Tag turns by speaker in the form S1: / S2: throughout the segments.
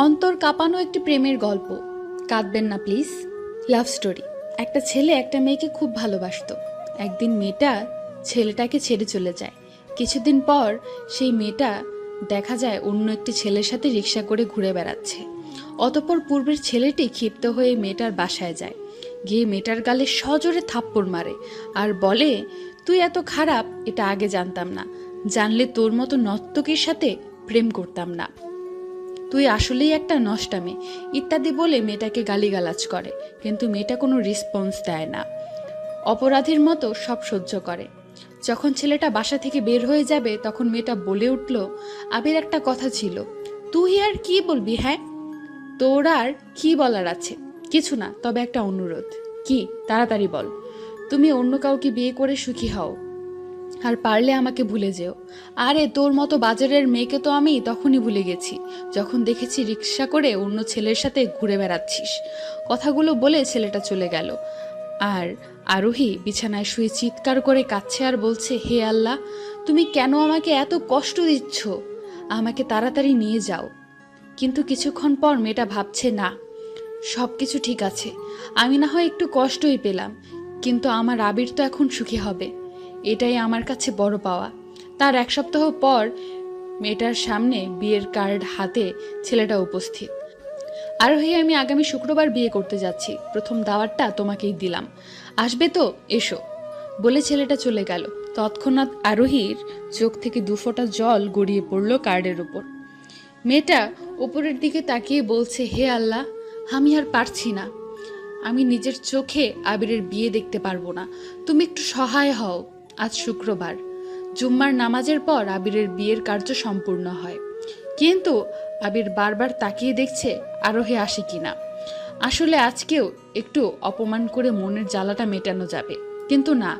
S1: অন্তর কাঁপানো একটি প্রেমের গল্প। কাঁদবেন না প্লিজ। Love story. একটা ছেলে একটা মেয়েকে খুব ভালোবাসতো। একদিন মেয়েটা ছেলেটাকে ছেড়ে চলে যায়। কিছুদিন পর সেই মেয়েটা দেখা যায় অন্য একটি ছেলের সাথে রিক্সা করে ঘুরে বেড়াচ্ছে। অতঃপর পূর্বের ছেলেটি ক্ষিপ্ত হয়ে মেয়েটার বাসায় যায়। গিয়ে মেয়েটার গালে সজোরে থাপ্পড় মারে আর বলে, তুই এত খারাপ এটা আগে জানতাম না, জানলে তোর মতো নর্তকীর সাথে প্রেম করতাম না, তুই আসলেই একটা নষ্টা মেয়ে ইত্যাদি বলে মেয়েটাকে গালিগালাজ করে। কিন্তু মেয়েটা কোনো রেসপন্স দেয় না, অপরাধীর মতো সব সহ্য করে। যখন ছেলেটা বাসা থেকে বের হয়ে যাবে তখন মেয়েটা বলে উঠল, আবির একটা কথা ছিল। তুই আর কি বলবি? হ্যাঁ, তোর আর কি বলার আছে? কিছু না, তবে একটা অনুরোধ। কি? তাড়াতাড়ি বল। তুমি অন্য কাউকে বিয়ে করে সুখী হও, আর পারলে আমাকে ভুলে যেও। আরে তোর মতো বাজারের মেয়েকে তো আমি তখনই ভুলে গেছি যখন দেখেছি রিক্সা করে অন্য ছেলের সাথে ঘুরে বেড়াচ্ছিস। কথাগুলো বলে ছেলেটা চলে গেল। আর আরোহী বিছানায় শুয়ে চিৎকার করে কাঁদছে আর বলছে, হে আল্লাহ, তুমি কেন আমাকে এত কষ্ট দিচ্ছ? আমাকে তাড়াতাড়ি নিয়ে যাও। কিন্তু কিছুক্ষণ পর মেয়েটা ভাবছে, না, সব কিছু ঠিক আছে, আমি না হয় একটু কষ্টই পেলাম, কিন্তু আমার আবির তো এখন সুখী হবে, এটাই আমার কাছে বড় পাওয়া। তার এক সপ্তাহ পর মেয়েটার সামনে বিয়ের কার্ড হাতে ছেলেটা উপস্থিত। আরোহী, আমি আগামী শুক্রবার বিয়ে করতে যাচ্ছি, প্রথম দাওয়াতটা তোমাকেই দিলাম, আসবে তো? এসো, বলে ছেলেটা চলে গেল। তৎক্ষণাৎ আরোহীর চোখ থেকে দুফোঁটা জল গড়িয়ে পড়ল কার্ডের উপর। মেয়েটা উপরের দিকে তাকিয়ে বলছে, হে আল্লাহ, আমি আর পারছি না, আমি নিজের চোখে আবিরের বিয়ে দেখতে পারবো না, তুমি একটু সহায় হও। আজ শুক্রবার, জুম্মার নামাজের পর আবিরের বিয়ের কার্য সম্পূর্ণ হয়। কিন্তু আবির বারবার তাকিয়ে দেখছে আরোহী আসে কিনা। আসলে আজকেও একটু অপমান করে মনের জ্বালাটা মেটানো যাবে, কিন্তু না,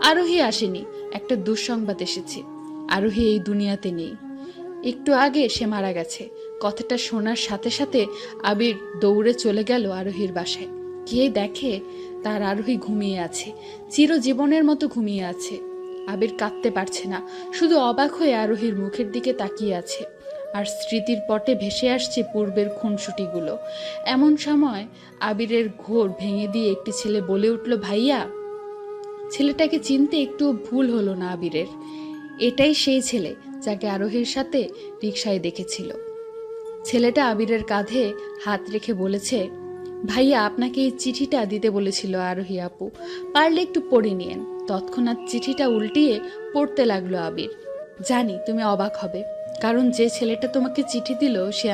S1: আরোহী আসেনি। একটা দুঃসংবাদ এসেছে, আরোহী এই দুনিয়াতে নেই। একটু আগে সে মারা গেছে। কথাটা শোনার সাথে সাথে আবির দৌড়ে চলে গেল আরোহীর বাসায়। গিয়ে দেখে তার আরোহী ঘুমিয়ে আছে, চিরজীবনের মতো ঘুমিয়ে আছে। আবির কাঁদতে পারছে না, শুধু অবাক হয়ে আরোহীর মুখের দিকে তাকিয়ে আছে। আর স্মৃতির পটে ভেসে আসছে পূর্বের খুনসুটিগুলো। এমন সময় আবিরের ঘোর ভেঙে দিয়ে একটি ছেলে বলে উঠল, ভাইয়া। ছেলেটাকে চিনতে একটু ভুল হলো না আবিরের। এটাই সেই ছেলে যাকে আরোহীর সাথে রিকশায় দেখেছিল। ছেলেটা আবিরের কাঁধে হাত রেখে বলেছে, ভাইয়া, আপনাকে এই চিঠিটা দিতে বলেছিল আরোহী আপু, পারলে একটু পড়ে নিয়েন। তৎক্ষণাৎ চিঠিটা উল্টিয়ে পড়তে লাগলো আবির। জানি তুমি অবাক হবে, কারণ যে ছেলেটা তোমাকে চিঠি দিল সে